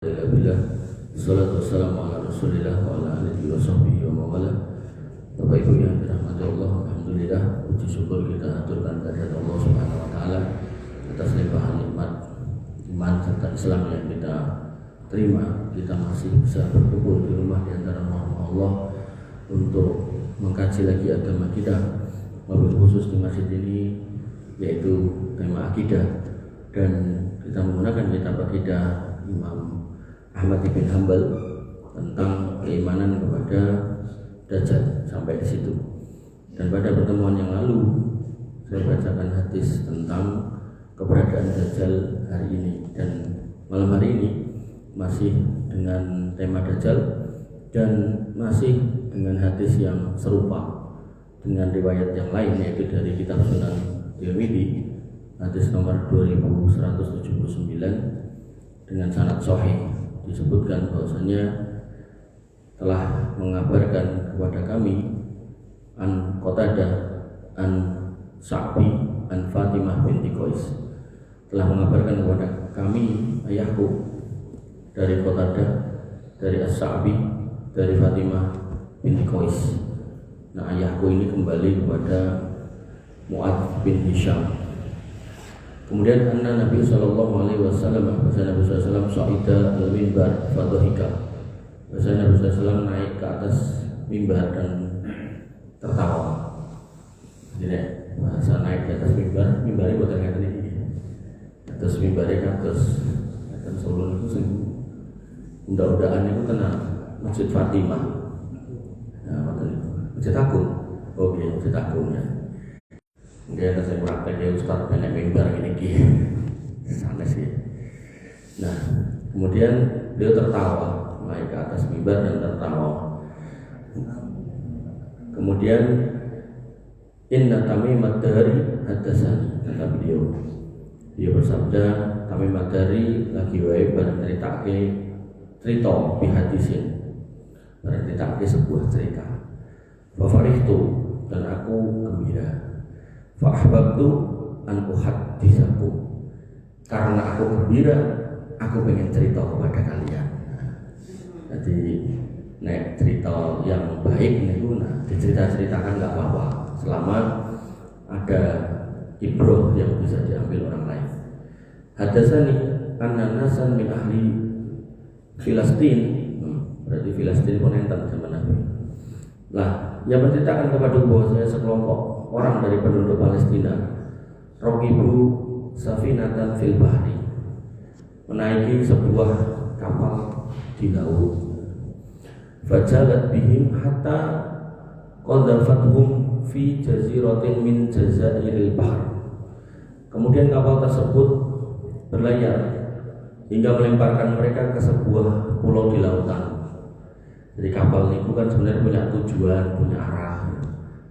Alhamdulillah, salatu wassalamu ala rasulillah wa ala alihi wa sahbihi wa mawala. Bapak Ibu yang dirahmati Allah, alhamdulillah, puji syukur kita aturkan kehadirat Allah Subhanahu wa taala atas limpahan nikmat iman serta Islam yang kita terima. Kita masih bisa berkumpul di rumah di antara rahmat Allah untuk mengkaji lagi agama kita, wabil khusus di masjid ini yaitu tema akidah, dan kita menggunakan kitab akidah Imam Ahmad bin Hanbal tentang keimanan kepada Dajjal sampai di situ. Dan pada pertemuan yang lalu saya bacakan hadis tentang keberadaan Dajjal hari ini, dan malam hari ini masih dengan tema Dajjal dan masih dengan hadis yang serupa dengan riwayat yang lain, yaitu dari kitab Sunan Tirmidzi hadis nomor 2179 dengan sanad sahih. Disebutkan bahwasanya telah mengabarkan kepada kami an Qatadah an Sa'bi an Fatimah binti Qais, telah mengabarkan kepada kami ayahku dari Qatadah, dari As-Sa'bi, dari Fatimah binti Qais. Nah, ayahku ini kembali kepada Mu'adz bin Hisham. Kemudian anna Nabi sallallahu alaihi wasallam, bahasa Nabi sallallahu alaihi wasallam sa'ida al-mimbar fadhika. Bahasa Nabi sallallahu alaihi wasallam naik ke atas mimbar dan tertawa. Jadi bahasa naik ke atas mimbar, mimbarnya buat ngeten iki. Atas mimbarnya kados ngeten Solo niku sing undak-undakan niku tenang Masjid Fatimah. Nah, ngoten niku. Masjid Agung. Oh iya, Masjid Agung ya. Dia ada saya praktek ya Ustaz banyak mimbar ini sana sih. Nah, kemudian dia tertawa naik ke atas mimbar dan tertawa. Kemudian inna Tamimat Dari hadasani, kata dia bersabda, Tamimat Dari lagi wae bareng cerita bihadisin, bareng ceritake sebuah cerita. Fafarihtu, dan aku gembira. Fa'ahbabtu an uhadditsakum, karena aku gembira aku pengen cerita kepada kalian. Jadi nek cerita yang baik niku dicerita-ceritakan enggak apa-apa selama ada ibrah yang bisa diambil orang lain. Hadasani anna nasan min ahli Filastin, berarti Filastin pun enten zaman Nabi. Lah, yang menceritakan kepada bahwasanya sekelompok orang dari penduduk Palestina rokibu safinatan fil bahri, menaiki sebuah kapal di laut. Fajalat bihim hatta qadhafathum fi jaziratin min jazairil bahr. Kemudian kapal tersebut berlayar hingga melemparkan mereka ke sebuah pulau di lautan. Jadi kapal itu kan sebenarnya punya tujuan, punya arah.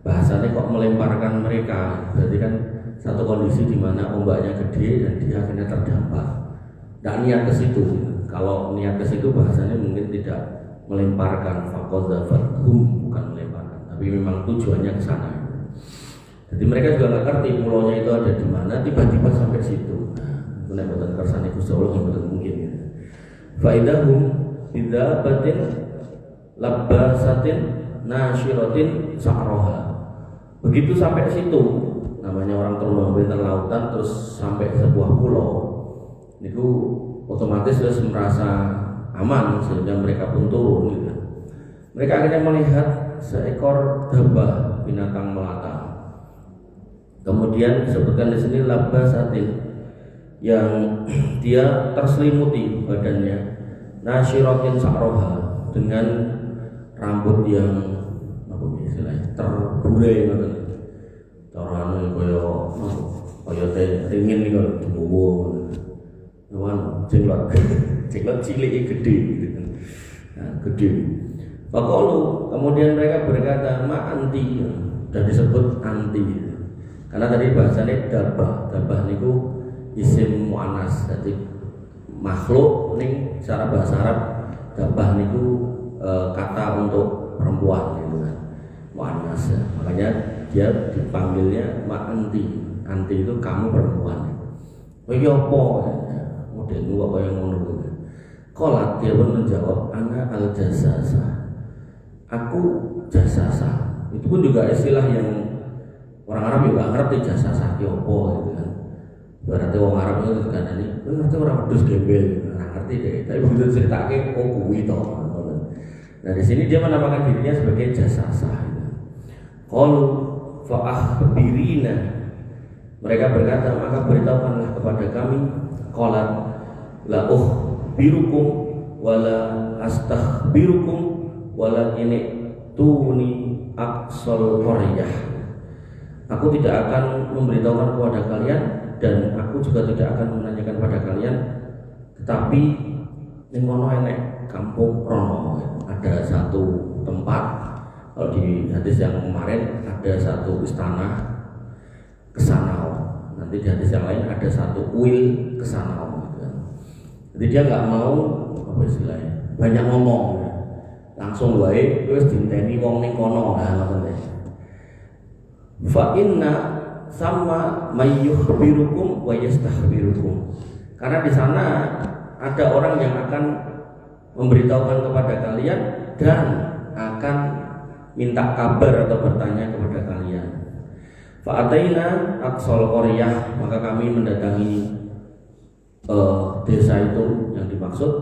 Bahasanya kok melemparkan mereka, berarti kan satu kondisi di mana ombaknya gede dan dia akhirnya terdampar. Tidak niat ke situ. Kalau niat ke situ bahasanya mungkin tidak melemparkan, faqadzafathum, bukan melemparkan, tapi memang tujuannya ke sana. Jadi mereka juga nggak ngerti pulaunya itu ada di mana, tiba-tiba sampai situ. Nah, itu nek boten kersane Gusti Allah yang boten mungkin. Faidahum bidzabatin labbasatin nasyiratin sa'roha. Begitu sampai situ, namanya orang terbang di lautan terus sampai sebuah pulau, itu otomatis sudah merasa aman sehingga mereka pun turun gitu. Mereka akhirnya melihat seekor dabah, binatang melata. Kemudian disebutkan di sini labbasatin, yang dia terselimuti badannya, nasyiratin sa'roha, dengan rambut yang apa istilahnya terburai ngoten. Carane kaya ringin iki kok diwowo. Nuwun jenglot. Jenglot cilik gede gitu. Nah, gede. Faqalu, kemudian mereka berkata ma anti, dan disebut anti. Karena tadi bahasanya dabah niku isim muannas, jadi makhluk ning secara bahasa Arab dabah niku kata untuk perempuan gitu kan, muannas ya. Makanya dia dipanggilnya mak anti itu kamu perempuan. Oh iya apa ya, model kok kaya ngono gitu. Qalat, dia pun menjawab, ana al-jasasa, aku jasasa. Itu pun juga istilah yang orang Arab juga ngerti jasasa ki opo gitu kan. Berarti orang Arab itu kan ini, ngerti orang pedus gembel, ngerti deh. Tapi begitu ceritake oh kuwi to. Nah di sini dia menamakan dirinya sebagai jasasa. Qalu fa akhbirina, mereka berkata, maka beritahukanlah kepada kami. Qalat la birukum wala astakhbirukum wala ini tuni aqsal qaryah. Aku tidak akan memberitahukan kepada kalian dan aku juga tidak akan menanyakan pada kalian, tetapi ning kono enek kampung Rono, ada satu tempat. Kalau di hadis yang kemarin ada satu istana kesana, nanti di hadis yang lain ada satu kuil kesana gitu kan. Jadi dia nggak mau apa istilahnya banyak ngomong, langsung wae terus dinteni wong ning kono ngoten. Fa inna sama mayyukhbirukum wa yastahbirukum, karena di sana ada orang yang akan memberitahukan kepada kalian dan akan minta kabar atau bertanya kepada kalian. Fa'ataina aqsal qaryah, maka kami mendatangi desa itu yang dimaksud.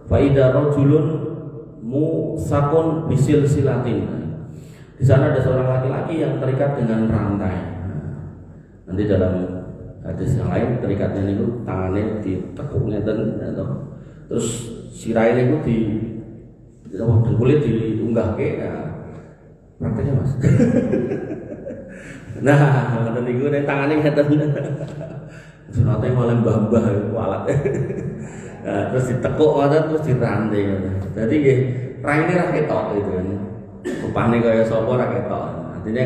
Fa'idha rajulun musakun bisil silatin, di sana ada seorang laki-laki yang terikat dengan rantai. Nanti dalam hadis yang lain terikatnya itu tangannya ditekuknya dan terus sirahnya itu di kulit diunggah ke prakteknya mas. Nah, ngoten niku nek tangane ngeten. Sunate malah mbah-mbah kualat. Nah, terus ditekuk ngoten terus dirantai. Dadi nggih raine ra ketok gitu kan. Rupane kaya sapa ra ketok. Artinya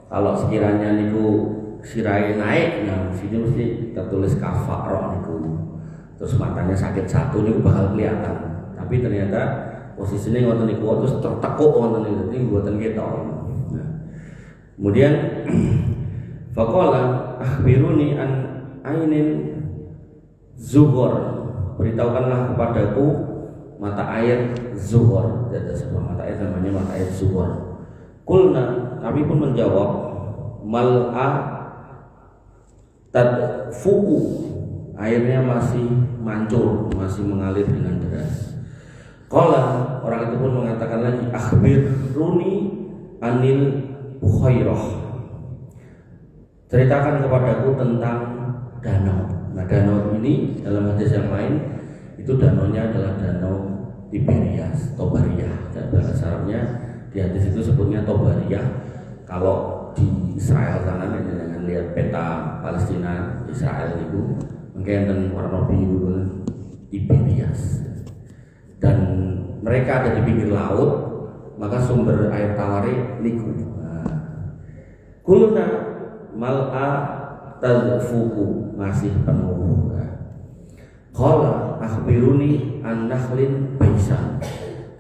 kalau sekiranya niku sirahe naik, nah sini mesti tertulis kafarah niku. Terus matanya sakit satu niku bakal kelihatan. Tapi ternyata posisinya ngoten niku terus tertekuk ngoten niku, dadi mboten ketok. Kemudian faqala akhbiruni an ainin zuhur, beritahukanlah kepadaku mata air zuhur. Ada sebuah mata air namanya mata air zuhur. Kulna, kami pun menjawab, mal'a tadfuku, airnya masih mancur, masih mengalir dengan deras. Qala, orang itu pun mengatakan lagi, akhbiruni anil bukhairah, ceritakan kepadaku tentang danau. Nah danau ini dalam hadis yang lain itu danaunya adalah danau Tiberias, Tobariah. Dan bahasa Arabnya di hadis itu sebutnya Tobariah. Kalau di Israel sana dengan lihat peta Palestina Israel itu mungkin dan warna biru Tiberias. Dan mereka ada di pinggir laut, maka sumber air tawari niku. Kulna mal'a tadfuku, masih penuh. Qala akhbiruni an nakhlin baisan,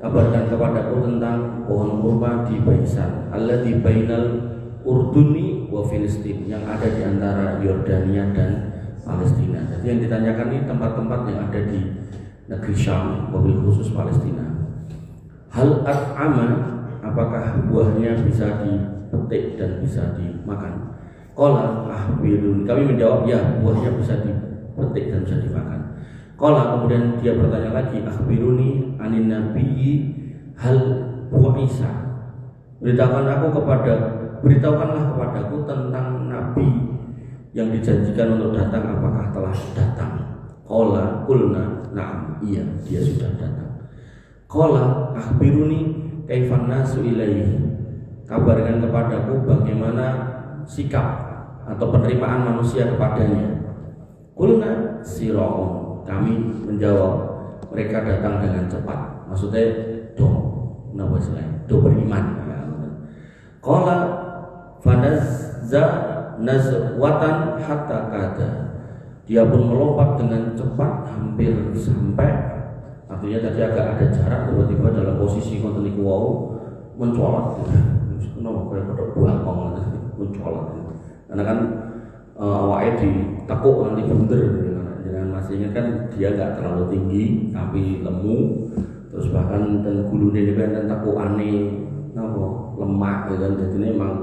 kabarkan kepadaku tentang pohon kurma di Baisan, alladzi bainal Urduni wa Filistin, yang ada di antara Yordania dan Palestina. Jadi yang ditanyakan ini tempat-tempat yang ada di negeri Syam, wabil khusus Palestina. Hal at'ama, apakah buahnya bisa dipetik dan bisa dimakan? Qala ahbirun, kami menjawab ya, buahnya bisa dipetik dan bisa dimakan. Qala, kemudian dia bertanya lagi, akhbiruni anin nabiyyi hal bu'isa, beritahukanlah kepadaku tentang nabi yang dijanjikan untuk datang, apakah telah datang? Qala qulna na'am, iya dia sudah datang. Qala akhbiruni kaifan nasu ilaihi, kabarkan kepadaku bagaimana sikap atau penerimaan manusia kepadanya. Qulna sira'un, kami menjawab mereka datang dengan cepat, maksudnya do beriman. Qala fanazza nazwatan hatta kada, dia pun melompat dengan cepat hampir sampai, artinya tadi agak ada jarak, tiba-tiba dalam posisi konten iku wau mencolot. Kenapa kayak buang mencolot? Karena kan awake ditekuk nanti bunder dengan masih ingat kan dia nggak terlalu tinggi tapi lemu, terus bahkan dan gulune ini kan tekukane lemak gitu kan, jadi ini emang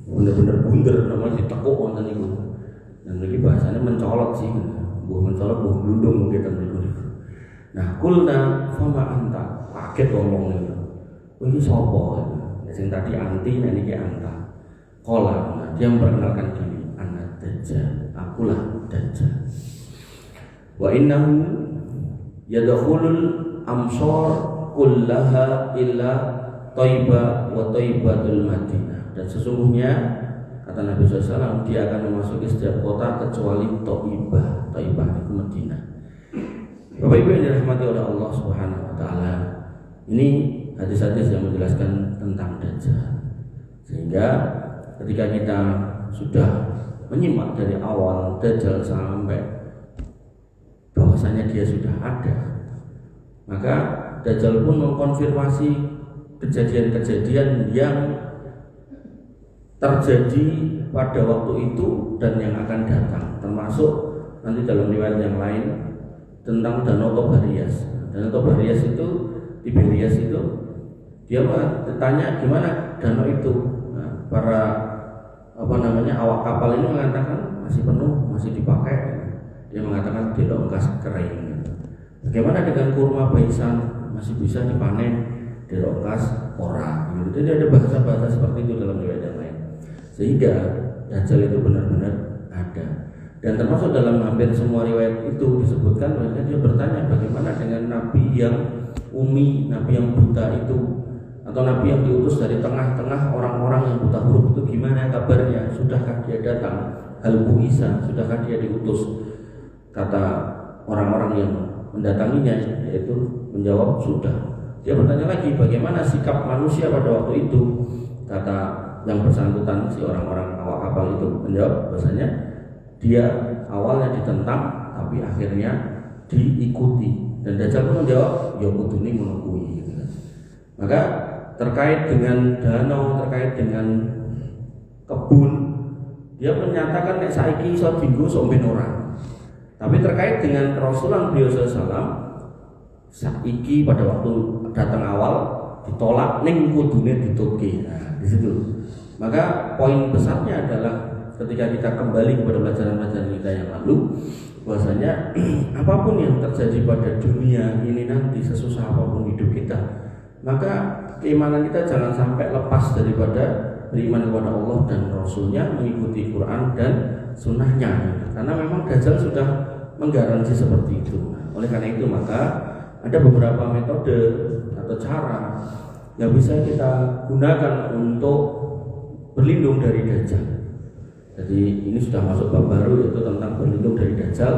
bener-bener bunder namanya ditekuk wonten niku. Dan lagi bahasanya mencolok sih, buah mencolok buah blundung gitu niku. Nah, kulna fama anta, kaget ngomong niku. Ini sapa gitu. Sing tadi anti, nah ini anta. Kola, nah, dia memperkenalkan diri, anak Dajjal, akulah Dajjal. Wa innahu yadkhulul amsar kullaha illa Thaibah wa Thaibatul Madinah. Dan sesungguhnya kata Nabi SAW, dia akan memasuki setiap kota kecuali Thaibah. Thaibah itu Madinah. Bapak Ibu yang dirahmati oleh Allah Subhanahu wa taala. Ini hadis-hadis yang menjelaskan tentang Dajjal. Sehingga ketika kita sudah menyimak dari awal Dajjal sampai bahwasanya dia sudah ada, maka Dajjal pun mengkonfirmasi kejadian-kejadian yang terjadi pada waktu itu dan yang akan datang, termasuk nanti dalam riwayat yang lain tentang Danau Tiberias. Danau Tiberias itu dia bertanya gimana danau itu. Nah, para awak kapal ini mengatakan masih penuh, masih dipakai. Dia mengatakan tidak bekas kering. Bagaimana dengan kurma baisan, masih bisa dipanen? Dirokas orang. Jadi ada bahasa-bahasa seperti itu dalam riwayat yang lain. Sehingga Dajjal itu benar-benar ada. Dan termasuk dalam hampir semua riwayat itu disebutkan bahwa dia bertanya bagaimana dengan nabi yang umi, nabi yang buta itu, atau nabi yang diutus dari tengah-tengah orang-orang yang buta huruf itu, gimana kabarnya? Sudahkah dia datang? Hal bu'isa, sudahkah dia diutus? Kata orang-orang yang mendatanginya, yaitu menjawab sudah. Dia bertanya lagi bagaimana sikap manusia pada waktu itu. Kata yang bersangkutan, si orang-orang awak kapal itu menjawab bahasanya dia awalnya ditentang tapi akhirnya diikuti. Dan Dajjal pun menjawab ya kudune ngono kuwi gitu. Maka terkait dengan danau, terkait dengan kebun, dia menyatakan nek saiki iso dienggo sok ben ora. Tapi terkait dengan Rasulullah SAW, saiki pada waktu datang awal ditolak ning kudune dituke. Nah, di situ. Maka poin besarnya adalah ketika kita kembali kepada pelajaran-pelajaran kita yang lalu, bahwasanya apapun yang terjadi pada dunia ini nanti, sesusah apapun hidup kita, maka keimanan kita jangan sampai lepas daripada beriman kepada Allah dan Rasulnya, mengikuti Quran dan sunnahnya. Karena memang Dajjal sudah menggaransi seperti itu. Oleh karena itu maka ada beberapa metode atau cara yang bisa kita gunakan untuk berlindung dari Dajjal. Jadi ini sudah masuk bab baru, yaitu tentang berlindung dari Dajjal.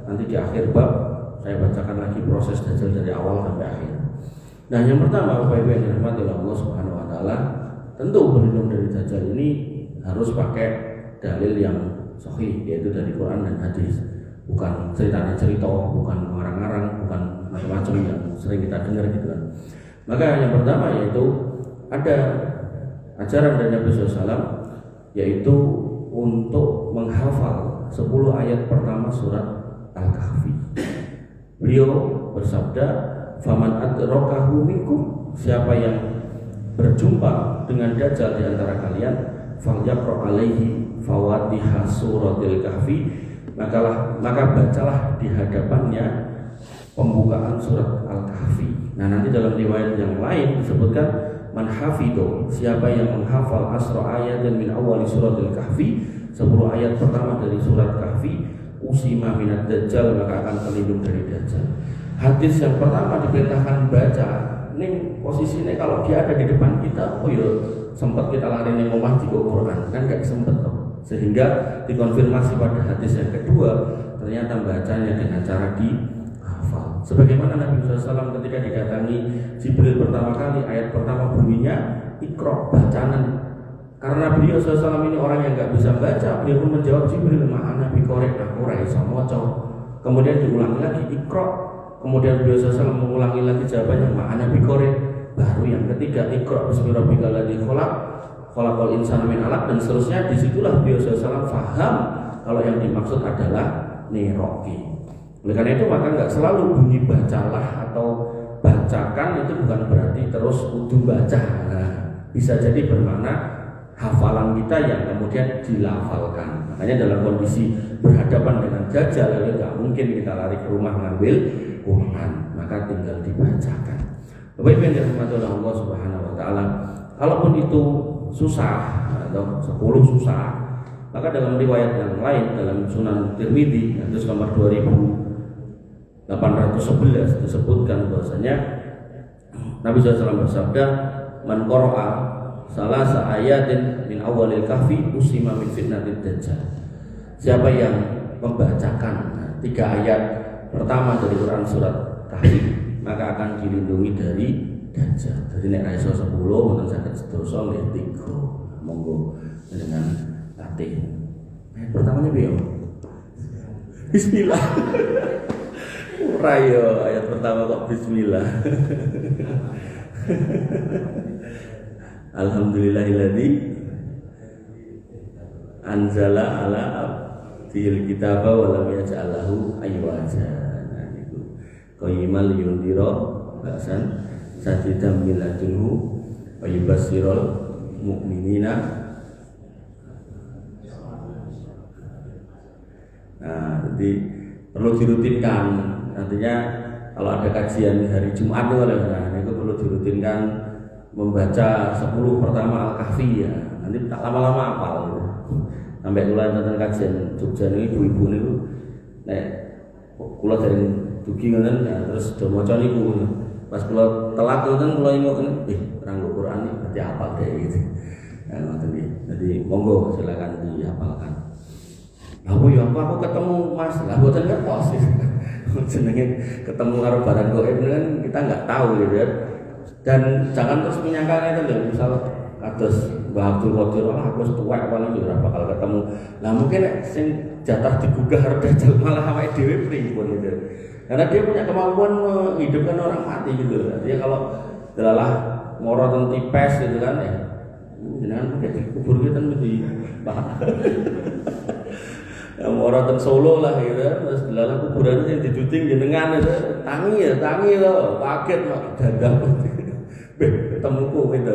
Nanti di akhir bab saya bacakan lagi proses Dajjal dari awal sampai akhir. Nah, yang pertama Bapak Ibu yang dirahmati oleh Allah Subhanahu wa taala, tentu berlindung dari Dajjal ini harus pakai dalil yang sahih, yaitu dari Quran dan hadis. Bukan cerita-cerita, bukan ngarang-ngarang, bukan macam-macam yang sering kita dengar gitu kan. Maka yang pertama yaitu ada ajaran dari Nabi SAW, yaitu untuk menghafal 10 ayat pertama surat Al-Kahfi. Beliau bersabda, "Faman adrakahu minkum," siapa yang berjumpa dengan Dajjal di antara kalian, falyaqra alaihi fawatiha suratil kahfi, maka bacalah di hadapannya pembukaan surat Al-Kahfi. Nah, nanti dalam riwayat yang lain disebutkan man hafidho, siapa yang menghafal asra ayat dan min awali suratil kahfi, 10 ayat pertama dari surat Kahfi, usima minad Dajjal, maka akan terlindung dari Dajjal. Hadis yang pertama diperintahkan baca. Ini posisinya kalau dia ada di depan kita, oh ya sempat kita lari ning omah di Quran, kan gak sempat toh. Sehingga dikonfirmasi pada hadis yang kedua, ternyata bacanya dengan cara dihafal. Sebagaimana Nabi SAW ketika didatangi Jibril pertama kali, ayat pertama bunyinya Iqra, bacaan. Karena beliau SAW ini orang yang gak bisa baca, beliau pun menjawab Jibril, ma'ana biqorek, aku ora iso maca. Kemudian diulangi lagi Iqra. Kemudian beliau SAW mengulangi lagi jawabannya, ma'ana biqorek. Baru yang ketiga Iqra bismi rabbikal ladzi khalaq, khalaqal insana min 'alaq, dan seterusnya. Disitulah beliau SAW faham kalau yang dimaksud adalah niroki. Oleh karena itu maka nggak selalu bunyi bacalah atau bacakan itu bukan berarti terus kudu baca. Nah, bisa jadi bermakna hafalan kita yang kemudian dilafalkan. Makanya dalam kondisi berhadapan dengan dajjal ya nggak mungkin kita lari ke rumah ngambil Quran, maka tinggal dibacakan. Bapak Ibu yang dirahmati oleh Allah Subhanahu wa taala, kalaupun itu susah atau 10 susah, maka dalam riwayat yang lain dalam Sunan Tirmidzi hadis nomor 2811 disebutkan bahwasanya Nabi SAW bersabda, "Man qara'a salasa ayatin min awalil kahfi usima min fitnatid dajjal." Siapa yang membacakan 3 ayat pertama dari Quran surat Kahfi, maka akan dilindungi dari dajjal. Jadi nek ra iso 10 mboten saged sedoso nggih 3. Monggo dengan latih. Pertamanya piye? Bismillah. Ora yo ayat pertama kok bismillah. Alhamdulillahilladzi anzala ala abdil kitaba wa lam yaj'al lahu aywaja. Nah niku qayyimal yundira ba'san sadidan min ladunhu wa yubassirul mu'minina. Nah, jadi perlu dirutinkan. Artinya kalau ada kajian hari Jumat itu perlu dirutinkan membaca 10 pertama Al-Kahfi ya. Nanti tak lama-lama hafal. Sampai mulai tentang kajian Jogja ini ibu-ibu niku nek kula dari dugi ngoten ya terus do maca niku. Pas kula telat ngoten kula ingat ranggo Quran iki berarti hafal kayak gitu. Ya ngoten iki. Jadi monggo silakan dihafalkan. Apa ya aku ketemu Mas, lah mboten ngertos. Jenenge ketemu karo barang gaib kan kita enggak tahu gitu ya. Dan jangan terus menyangka itu loh, misal kados Mbah Abdul Qadir aku wis tuwek paling ora bakal ketemu. Lah mungkin sing jatah digugah karo dajjal malah awake dhewe pripun gitu. Karena dia punya kemampuan menghidupkan orang mati gitu. Artinya kalau delalah moro teng tipes gitu kan ya. Jenengan pakai dikubur gitu kan mesti paham. Ya moro teng Solo lah gitu. Terus delalah kuburan sing diduting jenengan itu tangi loh, kaget mak dadak. Ketemu kowe gitu.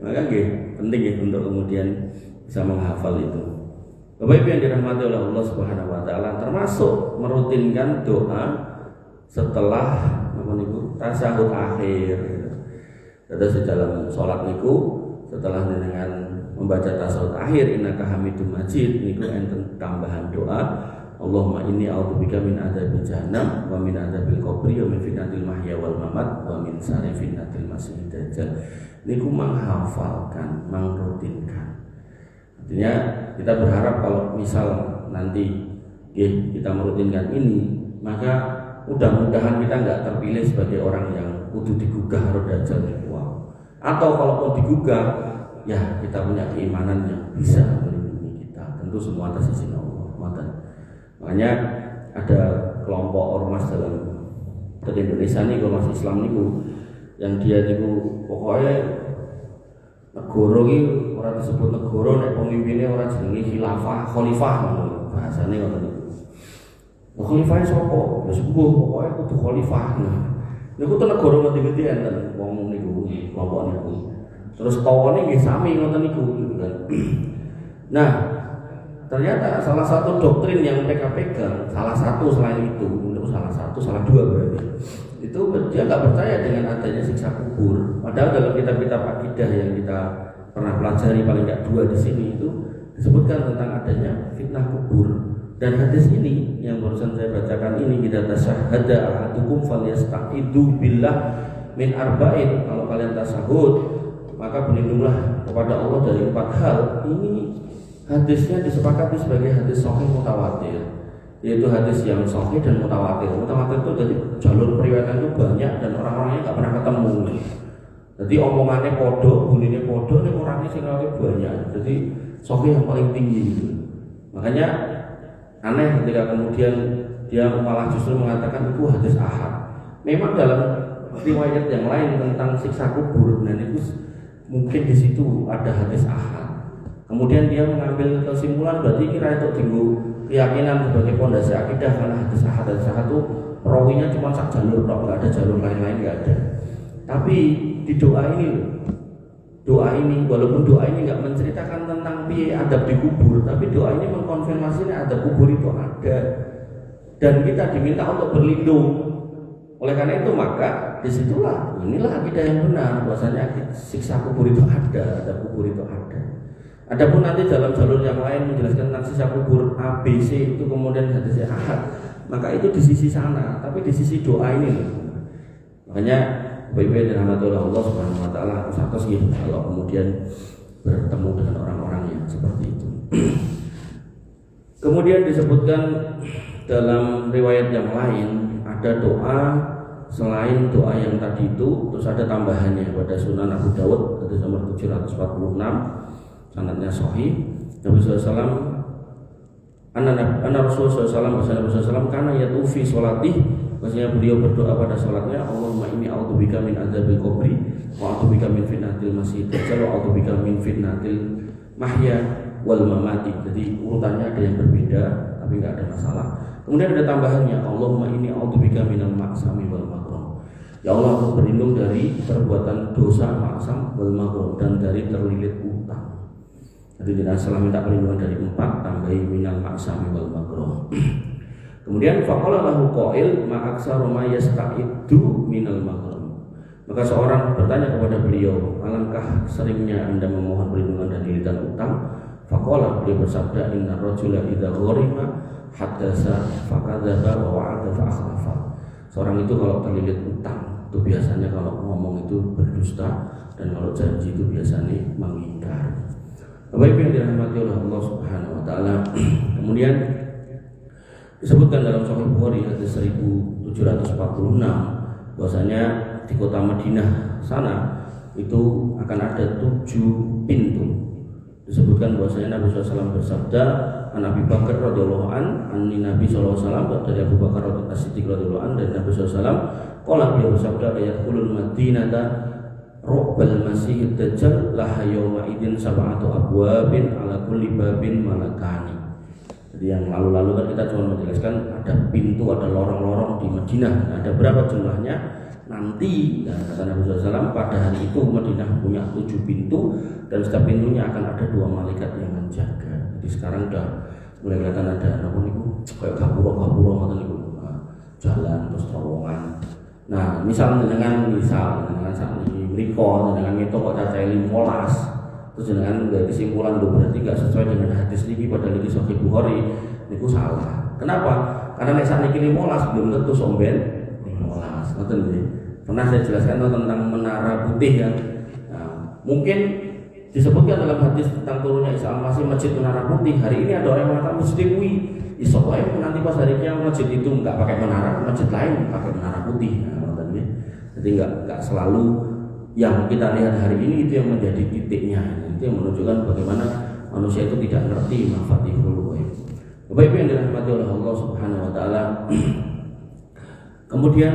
Maka nggih penting ya untuk kemudian bisa menghafal itu. Bapak Ibu yang dirahmati oleh Allah Subhanahu wa taala, termasuk merutinkan doa setelah apa niku tasyahud akhir. Terus di dalam salat niku setelah dengan membaca tasyahud akhir innaka hamidum majid niku enten tambahan doa Allahumma inni a'udzubika min adzabil jahannam wa min adzabil qabri wa min fitnatil mahya wal mamat wa min syarri fitnatil masiihid dajjal. Niku menghafalkan, mengrutinkan. Artinya kita berharap kalau misal nanti kita merutinkan ini, maka mudah-mudahan kita nggak terpilih sebagai orang yang kudu digugah karo dajjal niku. Atau kalau mau digugah, ya kita punya keimanan yang bisa melindungi kita. Tentu semua atas izin Allah. Makanya ada kelompok ormas dalam Indonesia nih, ormas Islam niku yang dia niku pokoknya negara iki ora disebut negara nek pemimpinnya ora jenenge khilafah, khalifah bahasane ngoten niku. Khalifah sapa? Ya sepuh pokoknya kudu khalifah. Niku tuh negara ngendi-endi enten wong niku kelompok niku. Terus kawane nggih sami ngoten niku gitu kan. Nah, ternyata salah satu doktrin yang mereka pegang, salah satu selain itu, untuk salah dua berarti, itu dia nggak percaya dengan adanya siksa kubur. Padahal dalam kitab-kitab akidah yang kita pernah pelajari paling nggak 2 di sini itu disebutkan tentang adanya fitnah kubur. Dan hadis ini yang barusan saya bacakan ini, kita tasyahada ahadukum falyasta'idu billah min arba'in. Kalau kalian tasyahud, maka berlindunglah kepada Allah dari 4 hal. Ini hadisnya disepakati sebagai hadis sahih mutawatir, yaitu hadis yang sahih dan mutawatir. Mutawatir itu jadi jalur periwayatan itu banyak dan orang-orangnya nggak pernah ketemu. Jadi omongannya podo, bunyinya podo, ini orangnya singgalnya banyak. Jadi sahih yang paling tinggi gitu. Makanya aneh ketika kemudian dia malah justru mengatakan itu hadis ahad. Memang dalam riwayat yang lain tentang siksa kubur, dan itu mungkin di situ ada hadis ahad. Kemudian dia mengambil kesimpulan berarti kira itu tinggu keyakinan sebagai pondasi akidah, karena hadis ahad itu perawinya cuma sak jalur, nggak ada jalur lain-lain, nggak ada. Tapi di doa ini walaupun doa ini nggak menceritakan tentang piye adab di kubur, tapi doa ini mengkonfirmasinya adab kubur itu ada dan kita diminta untuk berlindung. Oleh karena itu maka disitulah inilah akidah yang benar, bahwasanya siksa kubur itu ada, adab kubur itu ada. Adapun nanti dalam jalur yang lain menjelaskan tentang siksa kubur A, B, C itu kemudian hadis ahad, maka itu di sisi sana, tapi di sisi doa ini. Makanya Bapak-bapak dirahmati oleh Allah Subhanahu wa taala, usahakan gitu kalau kemudian bertemu dengan orang-orang yang seperti itu. Kemudian disebutkan dalam riwayat yang lain ada doa selain doa yang tadi itu, terus ada tambahannya pada Sunan Abu Dawud hadis nomor 746, sanadnya sahih. Nabi SAW Anna Rasulullah SAW karena yatufi sholatih, maksudnya beliau berdoa pada sholatnya, Allahumma inni a'udzubika min adzabil qabri wa a'udzubika min fitnatil masiihid dajjal wa a'udzubika min fitnatil mahya wal mamati. Jadi urutannya ada yang berbeda tapi enggak ada masalah. Kemudian ada tambahannya, Allahumma inni a'udzubika minal ma'sami wal maghram. Ya Allah, aku berlindung dari perbuatan dosa ma'sam wal maghram dan dari terlilit utang. Jadi kita selalu minta perlindungan dari 4, tambahi minal ma'sami wal maghram. Kemudian faqala lahu qail ma aksaru ma yasta'idu minal maghram. Maka seorang bertanya kepada beliau, alangkah seringnya Anda memohon perlindungan dari lilitan utang? Faqala, beliau bersabda, inna rajula idza gharima hadatsa fakadzaba wa wa'ada fa akhlafa. Seorang itu kalau terlilit utang, itu biasanya kalau ngomong itu berdusta, dan kalau janji itu biasanya mengingkar. Bapak-ibu yang dirahmati oleh Allah Subhanahu wa taala. Kemudian disebutkan dalam Sahih Bukhari hadis 1746 bahwasanya di kota Madinah sana itu akan ada 7 pintu. Disebutkan bahwasanya Nabi SAW bersabda, an Abi Bakar radhiyallahu anni Nabi SAW, dari Abu Bakar As-Siddiq radhiyallahu anhu dari Nabi SAW, qala beliau bersabda, ayatul madinata Ru'bal Masihid Dajjal laha yawma idin sab'atu abwabin ala kulli babin malakani. Jadi yang lalu-lalu kan kita cuma menjelaskan ada pintu, ada lorong-lorong di Madinah. Ada berapa jumlahnya nanti? Dan kata Nabi SAW, pada hari itu Madinah punya 7 pintu dan setiap pintunya akan ada 2 malaikat yang menjaga. Jadi sekarang udah mulai kelihatan ada apa niku kayak gapura-gapura ngoten niku. Jalan terus terowongan. Nah, misalnya dengan saat ini mriko dengan itu kok cacahe 15, terus dengan dari kesimpulan itu berarti enggak sesuai dengan hadis niki pada niki Sahih Bukhari, niku salah. Kenapa? Karena nek sakniki 15 belum tentu somben 15. Ngoten nggih. Pernah saya jelaskan tentang menara putih kan. Nah, mungkin disebutkan dalam hadis tentang turunnya Isa Al-Masih Masjid Menara Putih. Hari ini ada orang yang mengatakan masjid kuwi iso wae nanti pas harinya masjid itu enggak pakai menara, masjid lain pakai menara putih. Jadi enggak selalu yang kita lihat hari ini itu yang menjadi titiknya. Itu yang menunjukkan bagaimana manusia itu tidak ngerti mafatihul ghaib. Bapak-ibu yang dirahmati oleh Allah Subhanahu wa taala. Kemudian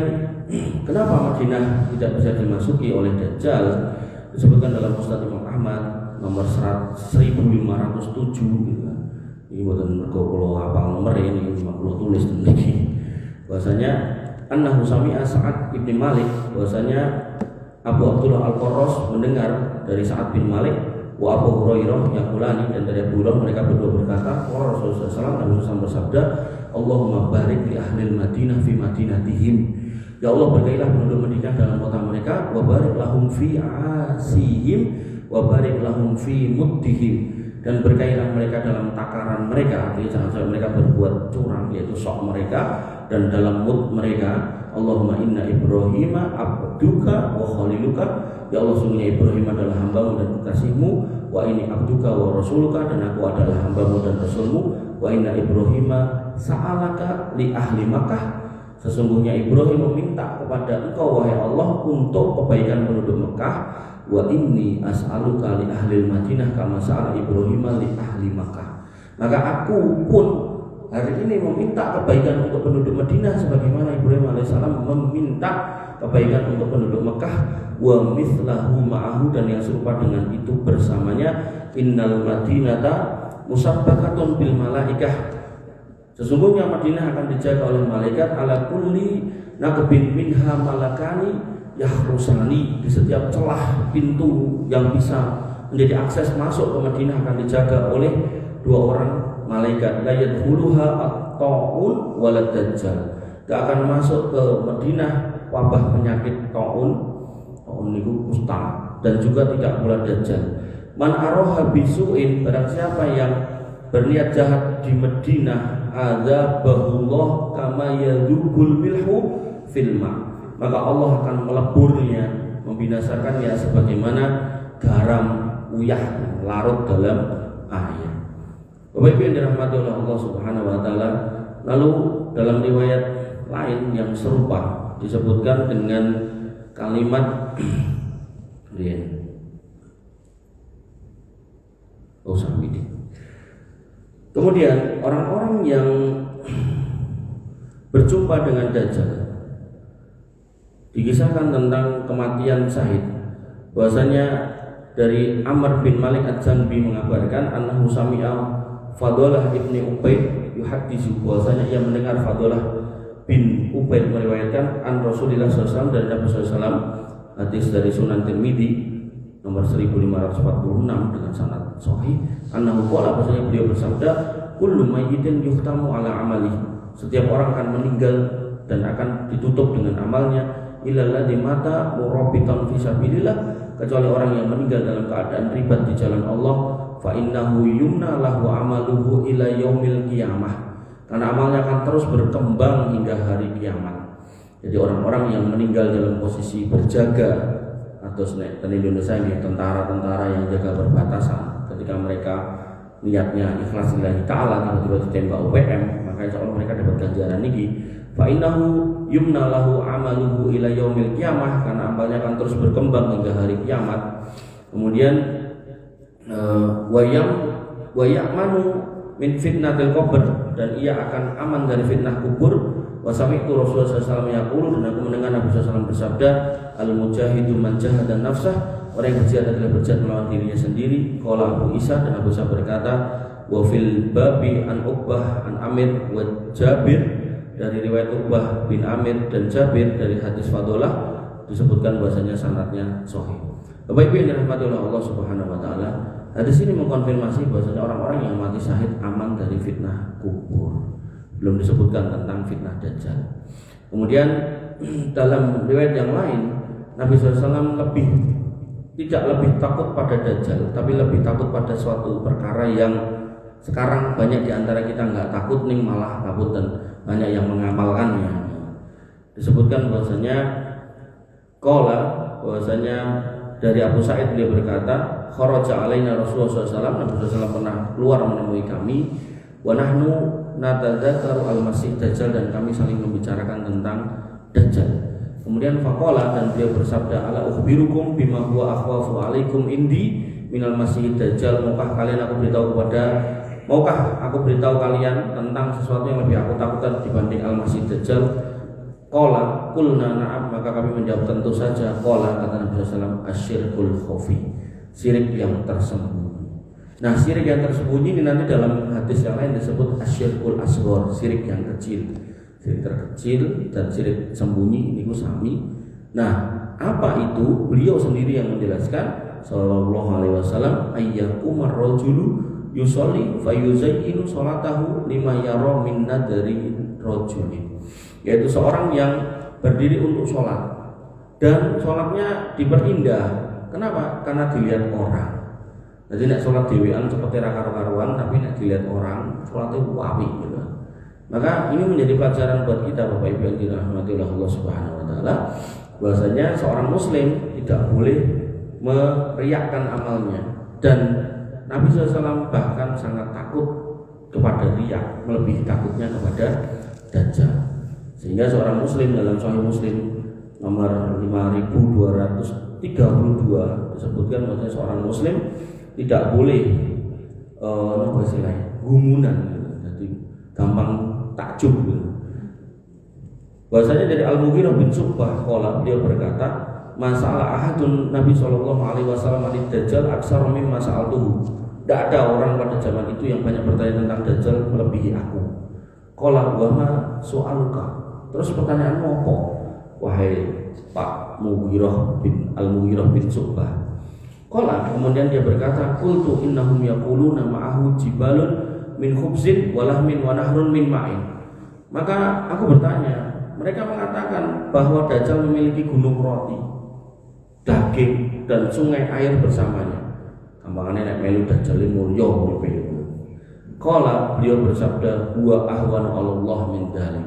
kenapa Madinah tidak bisa dimasuki oleh Dajjal? Disebutkan dalam Musnad Imam Ahmad nomor 1507 gitu kan. Ini bukan mergo kula hafal nomor ini, cuma kula tulis niki. Bahwasanya Annahu sami'a Sa'ad bin Malik, bahwasanya Abu Abdullah Al-Qurras mendengar dari Sa'ad bin Malik wa Abu Hurairah yaqulani, dan dari Abu Hurairah mereka berdua berkata, qala Rasulullah SAW, Nabi SAW bersabda, Allahumma barik li ahli Madinah fi madinatihim. Ya Allah, berkailah penduduk Madinah dalam kota mereka, wa barik lahum fi asihim wa barik lahum fi muddihim, dan berkailah mereka dalam takaran mereka, artinya jangan sampai mereka berbuat curang, yaitu sok mereka, dan dalam mud mereka. Allahumma inna Ibrahima abduka wa khaliluka, ya Allah, sungguhnya Ibrahim adalah hambamu dan kekasihmu, wa ini abduka wa rasuluka, dan aku adalah hambamu dan rasulmu, wa inna Ibrahima sa'alaka li ahli Makkah, sesungguhnya Ibrahim meminta kepada engkau wahai Allah untuk kebaikan penduduk Mekah, wa inni as'aluka li ahli Madinah kama sa'ala Ibrahim li ahli Makkah, maka aku pun hari ini meminta kebaikan untuk penduduk Madinah sebagaimana Ibrahim alaihissalam meminta kebaikan untuk penduduk Mekah, wa mithlahu ma'ahu, dan yang serupa dengan itu bersamanya. Innal madinata musabbaqatun bil malaikah, Sesungguhnya Madinah akan dijaga oleh malaikat ala kulli naqbin minha malakani yahrusani. Di setiap celah pintu yang bisa menjadi akses masuk ke Madinah akan dijaga oleh 2 orang malaikat. La yadkhuluha at-ta'un walad dajjal. Gak akan masuk ke Madinah wabah penyakit ta'un itu kusta, dan juga tidak pula dajjal. Man aroha bisu'in, barang siapa yang berniat jahat di Madinah, adzabahullah kama yadzubul milhu fil ma, maka Allah akan meleburnya, membinasakannya sebagaimana garam uyah larut dalam air. Bapak Ibu yang dirahmati oleh Allah Subhanahu wa taala, lalu dalam riwayat lain yang serupa disebutkan dengan kalimat kemudian orang-orang yang berjumpa dengan Dajjal dikisahkan tentang kematian syahid, bahwasanya dari Amr bin Malik Ad-Janbi mengabarkan annahu sami'a Fadalah ibni Ubaid yuhaddisu, bahwasanya ia mendengar Fadalah bin Ubaid meriwayatkan an Rasulullah SAW dari Nabi SAW, hadis dari Sunan Tirmidzi nomor 1546 dengan sanad sahih, annahu qala, bahwasanya beliau bersabda, kullu mayyitin yuhtamu ala amali, setiap orang akan meninggal dan akan ditutup dengan amalnya, illal ladzi mata murabitan fi sabilillah, kecuali orang yang meninggal dalam keadaan ribat di jalan Allah, fa innahu yumna lahu amaluhu ila yaumil qiyamah, karena amalnya akan terus berkembang hingga hari kiamat. Jadi orang-orang yang meninggal dalam posisi berjaga, atau di Indonesia ini tentara-tentara yang jaga perbatasan, ketika mereka niatnya ikhlas lillahi ta'ala, tiba-tiba ditembak UPM, maka insya Allah mereka dapat ganjaran ini. Fa innahu yumna lahu amaluhu ila yaumil qiyamah, karena amalnya akan terus berkembang hingga hari kiamat. Kemudian wa ya'manu min fitnatil qabr, dan ia akan aman dari fitnah kubur. Wa sami'tu Rasulullah SAW yaqulu, dan aku mendengar Nabi SAW bersabda, al-mujahidu man jahada nafsah, orang yang berjihad adalah berjihad melawan dirinya sendiri. Qala Abu Isa, dan Abu Isa berkata, wa fil babi an Uqbah an Amir wa Jabir, dari riwayat Uqbah bin Amir dan Jabir dari hadis Fadalah disebutkan bahasanya sanadnya sahih. Bapak Ibu yang dirahmati oleh Allah Subhanahu wa taala, hadis ini mengkonfirmasi bahwasanya orang-orang yang mati syahid aman dari fitnah kubur. Belum disebutkan tentang fitnah Dajjal. Kemudian dalam riwayat yang lain, Nabi SAW tidak lebih takut pada Dajjal, tapi lebih takut pada suatu perkara yang sekarang banyak di antara kita nggak takut nih, malah takut, dan banyak yang mengamalkannya. Disebutkan bahwasanya bahwasanya dari Abu Sa'id, beliau berkata, kharaja alaina Rasulullah SAW, Nabi SAW pernah keluar menemui kami, wa nahnu natadzakaru al-masih Dajjal, dan kami saling membicarakan tentang Dajjal. Kemudian faqala, dan beliau bersabda, ala ukhbirukum bima huwa akhwafu alaikum indi minal masih Dajjal, maukah aku beritahu kalian tentang sesuatu yang lebih aku takutkan dibanding al-masih Dajjal? Qala qulna na'am, maka kami menjawab tentu saja. Qala, kata Nabi SAW, asyirkul khafi, syirik yang tersembunyi. Nah, syirik yang tersembunyi ini nanti dalam hadis yang lain disebut asyirkul asghar, syirik yang kecil. Syirik terkecil dan syirik sembunyi ini sami. Nah, apa itu? Beliau sendiri yang menjelaskan sallallahu alaihi wasallam, ayyakumar rajulu yusolli fayuzayyinu salatahu lima yara min nadari rajulin, yaitu seorang yang berdiri untuk sholat dan sholatnya diperindah. Kenapa? Karena dilihat orang. Jadi nek sholat dewean seperti karu-karuan, tapi nek dilihat orang sholatnya wapi gitu. Maka ini menjadi pelajaran buat kita, Bapak Ibu yang dirahmati oleh Allah Subhanahu wa taala, bahwasanya seorang muslim tidak boleh meriakkan amalnya, dan Nabi SAW bahkan sangat takut kepada riak, melebihi takutnya kepada Dajjal. Sehingga seorang muslim dalam Sahih Muslim nomor 5232 disebutkan bahwasanya seorang muslim tidak boleh gumunan, jadi gampang takjub. Bahwasanya dari Al-Mughirah bin Syu'bah qala, beliau berkata, masalah ahadun Nabi SAW alid Dajjal aksar mimma sa'altuhu. Tidak ada orang pada zaman itu yang banyak bertanya tentang Dajjal melebihi aku. Qala wa ma su'aluka. Terus pertanyaanmu apa? Wahai Pak Mughirah bin Al-Mughirah bin Syu'bah. Qala, kemudian dia berkata, qultu innahum yaquluna ma'ahu jibalun min khubzin wa lahmin wa nahrun min ma'in. Maka aku bertanya, mereka mengatakan bahwa Dajjal memiliki gunung roti, daging dan sungai air bersamanya. Gampangannya nek melu Dajjal mulya uripe. Qala, beliau bersabda, huwa ahwanu Allah min dzalik.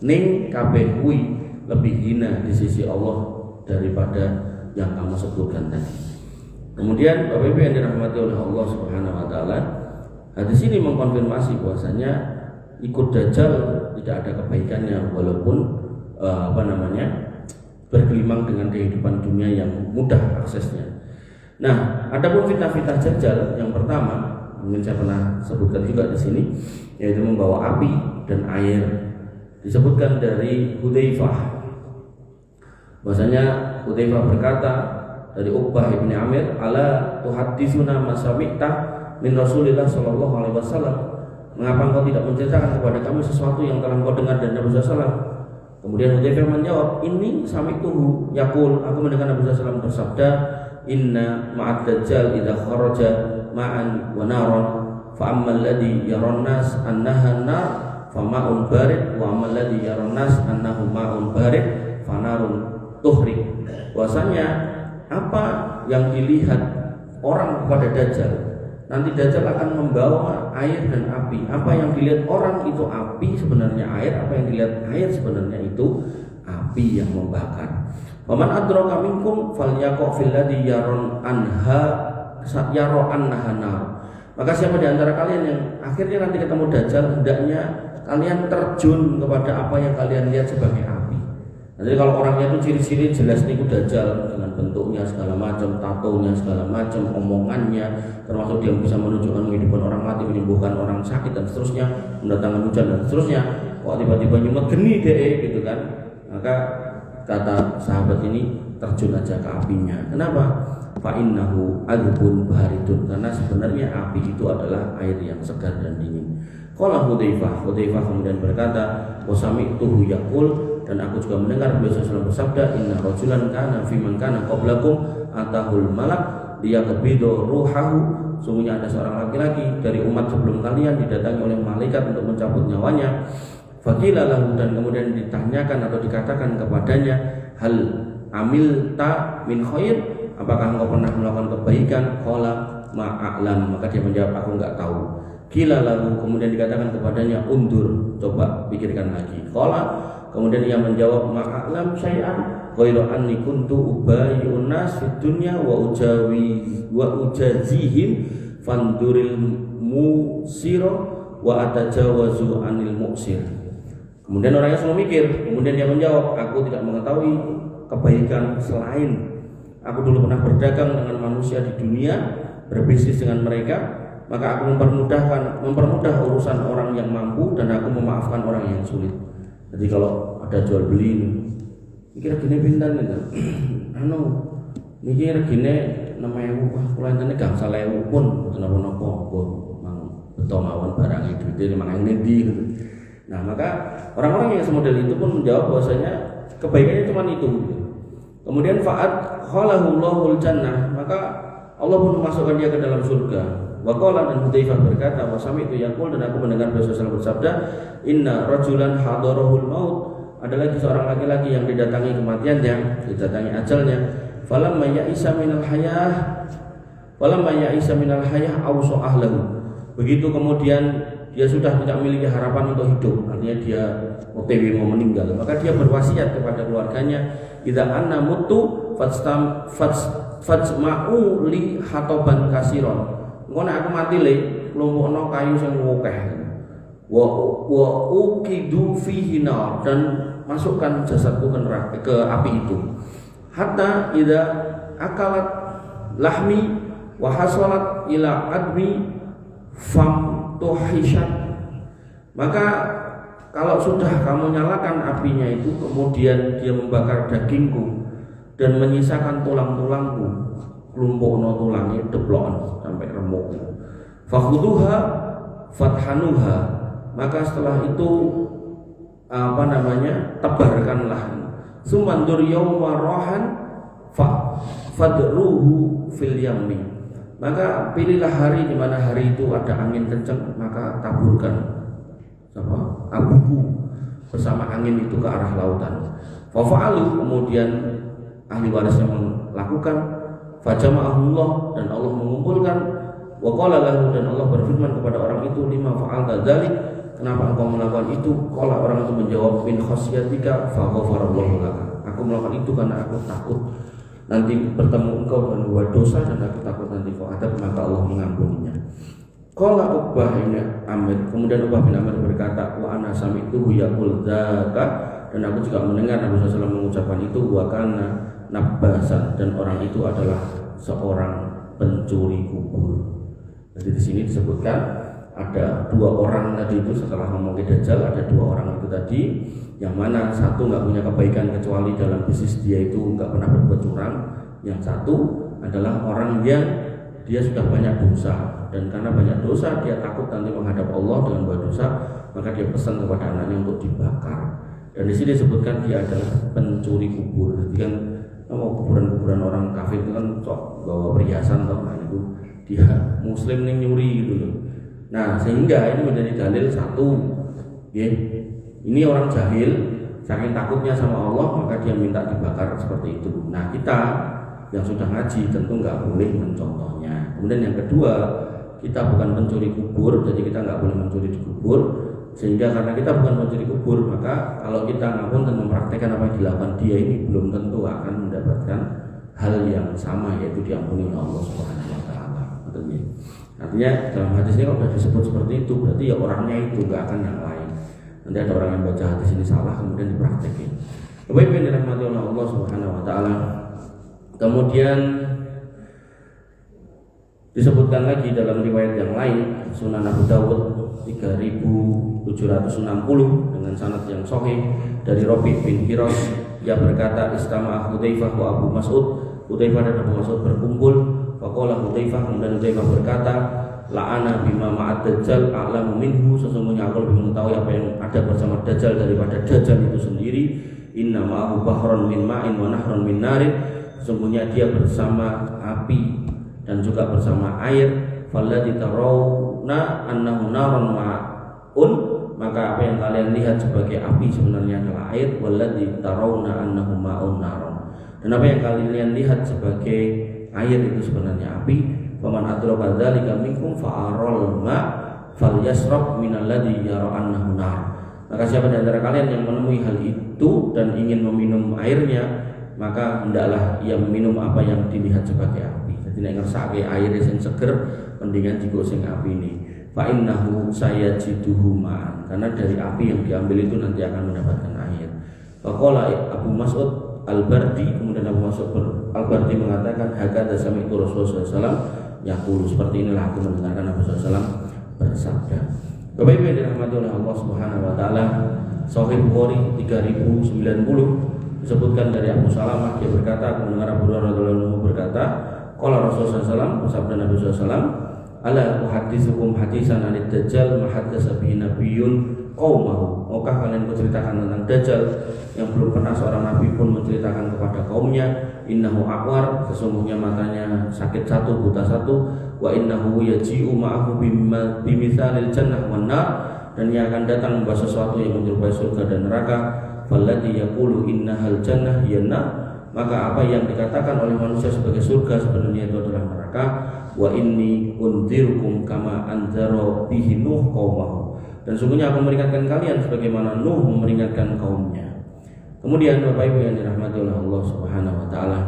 Ning kabeh kuwi lebih hina di sisi Allah daripada yang kamu sebutkan tadi. Kemudian Bapak Ibu yang dirahmati oleh Allah Subhanahu wa taala, hadis ini mengkonfirmasi bahwasanya ikut Dajjal tidak ada kebaikannya walaupun bergelimang dengan kehidupan dunia yang mudah aksesnya. Nah, adapun fitnah-fitnah Dajjal yang pertama, mungkin saya pernah sebutkan juga di sini, yaitu membawa api dan air. Disebutkan dari Hudzaifah, bahwasanya Hudzaifah berkata dari Uqbah bin Amir, ala tuhadditsuna masami'ta min Rasulillah sallallahu alaihi wasallam. Mengapa engkau tidak menceritakan kepada kami sesuatu yang telah engkau dengar dari Nabi sallallahu alaihi wasallam? Kemudian Hudzaifah menjawab, ini sami'tuhu yaqul, aku mendengar Nabi sallallahu alaihi wasallam bersabda, inna ma'ad dajjal idza kharaja ma'an wa naran fa ammal ladzi yaran nas annaha nar fa ma'un barid wa ammal ladzi yaran nas annahu ma'un barid fa narun tuhrik. Bahwasanya apa yang dilihat orang kepada Dajjal, nanti Dajjal akan membawa air dan api. Apa yang dilihat orang itu api, sebenarnya air. Apa yang dilihat air, sebenarnya itu api yang membakar. Waman adraka minkum falyaqa fil ladzi yaron anha yaro annahanar. Maka siapa di antara kalian yang akhirnya nanti ketemu Dajjal, hendaknya kalian terjun kepada apa yang kalian lihat sebagai api. Jadi kalau orangnya itu ciri-ciri jelas niku Dajjal dengan bentuknya segala macam, tatonya segala macam, omongannya, termasuk dia bisa menunjukkan kehidupan orang mati, menyembuhkan orang sakit dan seterusnya, mendatangkan hujan dan seterusnya. Kok tiba-tiba nyumet geni deh gitu kan. Maka kata sahabat ini, terjun aja ke apinya. Kenapa? Fa innahu adbun baridun, karena sebenarnya api itu adalah air yang segar dan dingin. Qala Hudzaifah kemudian berkata, wa sami'tuhu yaqul, dan aku juga mendengar beliau sallallahu bersabda, inna rajulan kana fi man kana qablakum atahul malak liyaqbidu ruhahu. Sungguhnya ada seorang laki-laki dari umat sebelum kalian didatangi oleh malaikat untuk mencabut nyawanya. Faqila lahu, dan kemudian ditanyakan atau dikatakan kepadanya, hal amilta min khair, apakah engkau pernah melakukan kebaikan? Qala ma'a'lam, maka dia menjawab, aku enggak tahu. Qila lahu, kemudian dikatakan kepadanya, undur, coba pikirkan lagi. Qala, kemudian ia menjawab, ma'a'lam syai'an ghairu anni kuntu ubayyun nas fid dunya wa ujazihim fanduril musira wa atajawazu anil muksir. Kemudian orangnya semua mikir, kemudian dia menjawab, aku tidak mengetahui kebaikan selain aku dulu pernah berdagang dengan manusia di dunia, berbisnis dengan mereka, maka aku mempermudah urusan orang yang mampu dan aku memaafkan orang yang sulit. Jadi kalau ada jual beli, mikir gini pintan itu, mikir gini 6.000, wah kula intene gangsal 1.000 pun mboten napa-napa, beto mawon barang duite 5.000 gitu. Nah, maka orang-orang yang semodel itu pun menjawab bahwasanya kebaikannya cuma itu. Kemudian fa'ad khalahullahu jannah, maka Allah pun memasukkan dia ke dalam surga. Wa qala, dan Hudzaifah berkata, wa sami'tu yaqul, dan aku mendengar Rasulullah SAW bersabda, inna rajulan hadarahul maut, ada lagi seorang laki-laki yang didatangi kematiannya, didatangi ajalnya. Falamma ya'isa minal hayah awsa ahlahu. Begitu kemudian dia sudah tidak memiliki harapan untuk hidup, artinya dia OTW mau meninggal, maka dia berwasiat kepada keluarganya, idza anna mutu fajma'u li hatoban kasiron. Engko nek aku mati le, klumpukno kayu sing akeh. Wa uqidu fihi nar, dan masukkan jasadku ke neraka, ke api itu. Hatta idza akalat lahmi wa hasalat ila admi fam tuhishat. Maka kalau sudah kamu nyalakan apinya itu, kemudian dia membakar dagingku dan menyisakan tulang-tulangku, klumpukno tulangnya deblon sampai remuk. Fakhuduha fathanuha, maka setelah itu tebarkanlah. Sumandur yauma rohan fadruhu fil yammi. Maka pilihlah hari di mana hari itu ada angin kencang, maka taburkan abuku bersama angin itu ke arah lautan. Fa'alu, kemudian ahli warisnya melakukan. Fajama'ahullah, dan Allah mengumpulkan. Wa qala lahu, dan Allah berfirman kepada orang itu, lima fa'alta dzalik, kenapa engkau melakukan itu? Qala, orang itu menjawab, min khasyatika fa ghafarallahu laka. Aku melakukan itu karena aku takut nanti bertemu engkau dengan buat dosa, dan aku takut nanti kau adab, maka Allah mengampuninya. Qala Uqbah bin Amir, kemudian Uqbah bin Amir berkata, wa ana sami'tuhu yaqul dzaka, dan aku juga mendengar Nabi SAW mengucapkan itu, wa kana nabbasan, dan orang itu adalah seorang pencuri kubur. Jadi di sini disebutkan ada dua orang tadi itu, setelah ngomongin Dajjal ada dua orang itu tadi, yang mana satu nggak punya kebaikan kecuali dalam bisnis dia itu nggak pernah berbuat curang. Yang satu adalah orang yang dia sudah banyak dosa, dan karena banyak dosa dia takut nanti menghadap Allah dengan buat dosa, maka dia pesan kepada anaknya untuk dibakar. Dan di sini disebutkan dia adalah pencuri kubur. Jadi kan kuburan-kuburan orang kafir itu kan bawa perhiasan toh, nah itu dia muslim nih nyuri gitu loh. Nah sehingga ini menjadi dalil satu, ya, ini orang jahil saking takutnya sama Allah maka dia minta dibakar seperti itu. Nah kita yang sudah ngaji tentu nggak boleh mencontohnya. Kemudian yang kedua, kita bukan pencuri kubur, jadi kita nggak boleh mencuri di kubur. Sehingga karena kita bukan pencuri kubur, maka kalau kita ngapun dan mempraktekkan apa yang dilakukan dia ini, belum tentu akan mendapatkan hal yang sama, yaitu diampuni oleh Allah Subhanahu wa Ta'ala. Artinya dalam hadis ini kalau sudah disebut seperti itu, berarti ya orangnya itu, nggak akan yang lain. Nanti ada orang yang baca hadis ini salah kemudian dipraktekin. Bapak Ibu yang dirahmati oleh Allah Subhanahu wa Ta'ala. Kemudian disebutkan lagi dalam riwayat yang lain, Sunan Abu Dawud 3760 dengan sanad yang sahih dari Rabi' bin Hiras, ia berkata, istama'a Hudzaifah wa Abu Mas'ud. Hudzaifah dan Abu Mas'ud berkumpul. Faqala Hudzaifah, kemudian Hudzaifah berkata, la'ana bima ma'ad Dajjal a'lamu minhu, sesungguhnya aku lebih mengetahui apa yang ada bersama Dajjal daripada Dajjal itu sendiri. Inna ma'ahu bahron min ma'in wa nahron min narin, sesungguhnya dia bersama api dan juga bersama air. Falladzi tarawna annahu narun ma'un, maka apa yang kalian lihat sebagai api sebenarnya adalah air. Walladzi tarawna annahu ma'un narun, dan apa yang kalian lihat sebagai air itu sebenarnya api. Faman adraka dzalika minkum fa'aral ma falyasrab minalladzi yara annahu nar, maka siapa di antara kalian yang menemui hal itu dan ingin meminum airnya, maka hendaklah ia meminum apa yang dilihat sebagai api. Jadi nek ngersake air sing seger, mendingan digo sing api ini. Fa innahu sayajiduhu ma'an, karena dari api yang diambil itu nanti akan mendapatkan air. Faqala Abu Mas'ud Al-Bardi, kemudian Abu Mas'ud Al-Bardi mengatakan, hakadza sami'tu Rasulullah SAW yaqulu, seperti inilah aku mendengarkan Nabi SAW bersabda. Bapak Ibu yang dirahmati oleh Allah Subhanahu wa Ta'ala, Sahih Bukhari 3090 disebutkan dari Abu Salamah, dia berkata, aku mendengar Abu Hurairah radhiyallahu anhu berkata, qala Rasulullah SAW, bersabda Nabi SAW, ala uhadditsukum hadisan anid Dajjal ma haddatsa bihi nabiyyun qaumahu, maukah kalian menceritakan tentang Dajjal yang belum pernah seorang nabi pun menceritakan kepada kaumnya. Innahu aqwar, sesungguhnya matanya sakit satu, buta satu. Wa innahu yaji'u ma'ahu bimithalil jannah wan nar, dan ia akan datang membawa sesuatu yang menyerupai surga dan neraka. Falladzi yaqulu innahal jannah hiyan nar, maka apa yang dikatakan oleh manusia sebagai surga sebenarnya itu adalah neraka. Wa inni unzirukum kama anzara bihi Nuh qaumahu, dan sungguhnya aku memperingatkan kalian sebagaimana Nuh memperingatkan kaumnya. Kemudian Bapak Ibu yang dirahmati oleh Allah Subhanahu wa Ta'ala,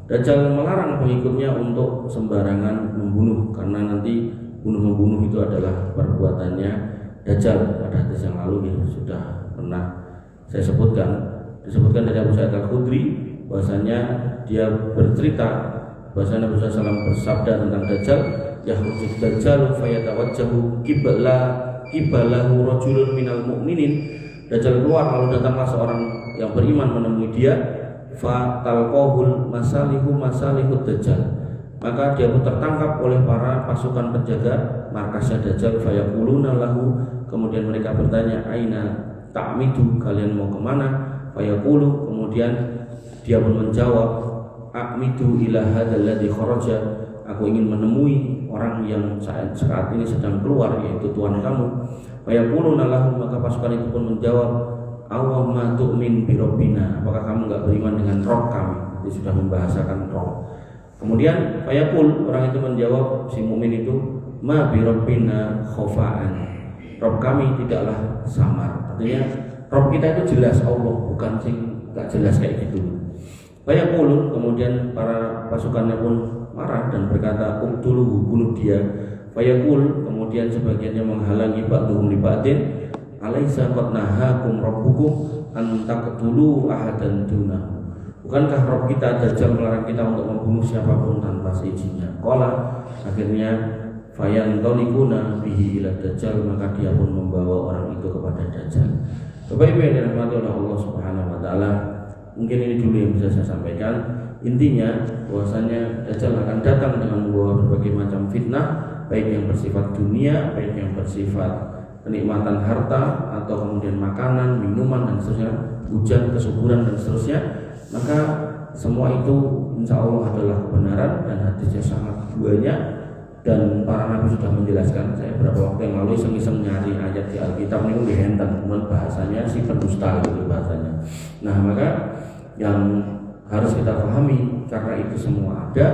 Dajjal melarang pengikutnya untuk sembarangan membunuh, karena nanti bunuh-membunuh itu adalah perbuatannya Dajjal. Pada hadis yang lalu ya sudah pernah saya sebutkan, disebutkan dari Abu Sa'id Al-Khudri bahwasanya dia bercerita bahwasanya Nabi SAW bersabda tentang Dajjal, yahrujud Dajjal fayatawajjahu qiblahu rajulun minal mu'minin. Dajjal keluar lalu datanglah seorang yang beriman menemui dia, fatalqahul masalihud Dajjal, maka dia pun tertangkap oleh para pasukan penjaga markasnya Dajjal. Fayaquluna lahu, kemudian mereka bertanya, aina ta'midu, kalian mau kemana? Fayaqulu, kemudian dia pun menjawab, a'midu ila hadzal ladzi kharaja, aku ingin menemui orang yang saat ini sedang keluar, yaitu Tuhan kamu. Fayaquluna lahu, maka pasukan itu pun menjawab, aw ma tu'min bi rabbina, apakah kamu enggak beriman dengan Rabb kami? Dia sudah membahasakan Rabb. Kemudian fayaqul, orang itu menjawab, si mukmin itu, ma bi rabbina khafa'an, Rabb kami tidaklah samar. Artinya Rabb kita itu jelas Allah, bukan sing enggak jelas kayak gitu. Fayaqul, kemudian para pasukannya pun marah dan berkata, uqtuluhu, bunuh dia. Fayaqul, kemudian sebagiannya menghalangi ba'dhum li ba'din, alaisa qad nahakum rabbukum an taqtulu ahadan dunahu, bukankah Rabb kita Dajjal melarang kita untuk membunuh siapapun tanpa seizinnya? Qala, akhirnya fayantalikuna bihi ila Dajjal, maka dia pun membawa orang itu kepada Dajjal. Bapak Ibu yang dirahmati oleh Allah Subhanahu wa taala, mungkin ini dulu yang bisa saya sampaikan. Intinya bahwasanya Dajjal akan datang dengan membawa berbagai macam fitnah, baik yang bersifat dunia, baik yang bersifat kenikmatan harta, atau kemudian makanan, minuman dan seterusnya, hujan, kesuburan dan seterusnya. Maka semua itu insya Allah adalah kebenaran dan hadisnya sangat banyak, dan para nabi sudah menjelaskan. Saya beberapa waktu yang lalu iseng-iseng nyari ayat di Alkitab ini di henten, bahasanya si pendusta gitu bahasanya. Nah, maka yang harus kita pahami, karena itu semua ada,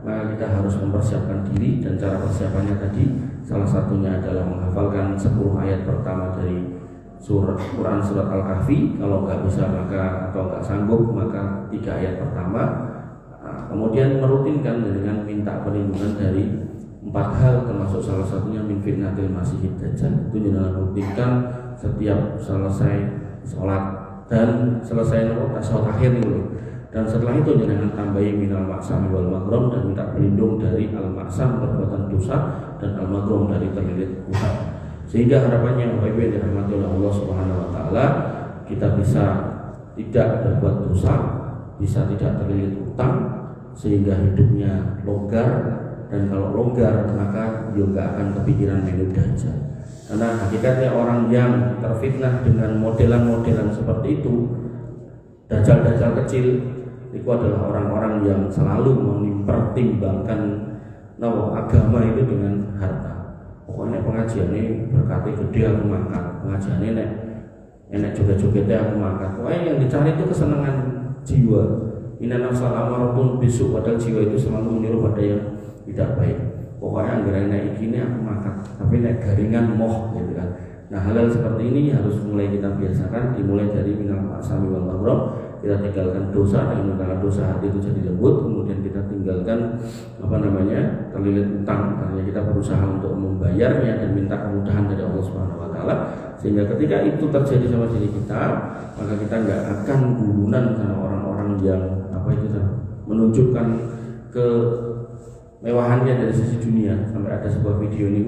maka kita harus mempersiapkan diri, dan cara persiapannya tadi salah satunya adalah menghafalkan 10 ayat pertama dari Quran surat Al-Kahfi. Kalau nggak bisa maka atau nggak sanggup maka 3 ayat pertama. Kemudian merutinkan dengan minta perlindungan dari 4 hal, termasuk salah satunya min fitnatil masiihid dajjal. Itu jangan rutinkan setiap selesai sholat dan selesai tasawuf akhir itu. Dan setelah itu jangan tambahi minal maksam wal magrom, dan minta berlindung dari al maksam perbuatan dosa dan al magrom dari terlilit hutang. Sehingga harapannya Bapak Ibu yang dirahmati oleh Allah Subhanahu wa taala, kita bisa tidak berbuat dosa, bisa tidak terlilit hutang, sehingga hidupnya longgar, dan kalau longgar maka juga akan kepikiran melu Dajjal. Karena hakikatnya orang yang terfitnah dengan modelan-modelan seperti itu, Dajjal-Dajjal kecil, itu adalah orang-orang yang selalu mempertimbangkan agama itu dengan harta. Pokoknya pengajian ini berkati gede aku makan, pengajian ini enak joget-jogetnya aku makan. Pokoknya yang dicari itu kesenangan jiwa. Inna nafsal amaratun bisu, padahal jiwa itu selalu meniru pada yang tidak baik. Pokoknya anggaran naik ini aku makan, tapi naik garingan moh gitu kan. Nah, hal-hal seperti ini harus mulai kita biasakan, dimulai dari minal ma'sami wal maghrib. Kita tinggalkan dosa, dengan meninggalkan dosa hati itu jadi lembut. Kemudian kita tinggalkan terlilit utang, artinya kita berusaha untuk membayarnya dan minta kemudahan dari Allah Subhanahu wa taala. Sehingga ketika itu terjadi sama diri kita, maka kita nggak akan gurunan sama orang-orang yang menunjukkan kemewahannya dari sisi dunia. Sampai ada sebuah video ini,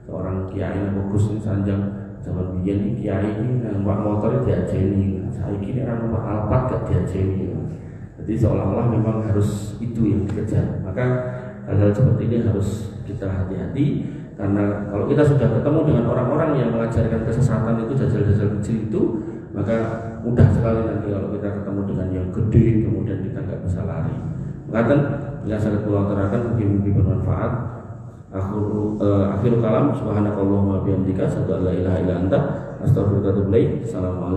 seorang kiai bagus ini sanjang zaman biyen iki kiai iki numpak motor diajeni, saiki nek ora numpak Alphard gak diajeni. Jadi seolah-olah memang harus itu yang dikejar. Maka hal-hal seperti ini harus kita hati-hati, karena kalau kita sudah ketemu dengan orang-orang yang mengajarkan kesesatan itu, dajjal-dajjal kecil itu, maka mudah sekali nanti kalau kita ketemu dengan yang gede, kemudian kita nggak bisa lari. Maka bila sangat pulau terakan mungkin bermanfaat. Akhirul kalam, subhanakallahumma bihamdika, asyhadu an la ilaha illa anta, astaghfiruka wa atubu ilaik. Assalamualaikum.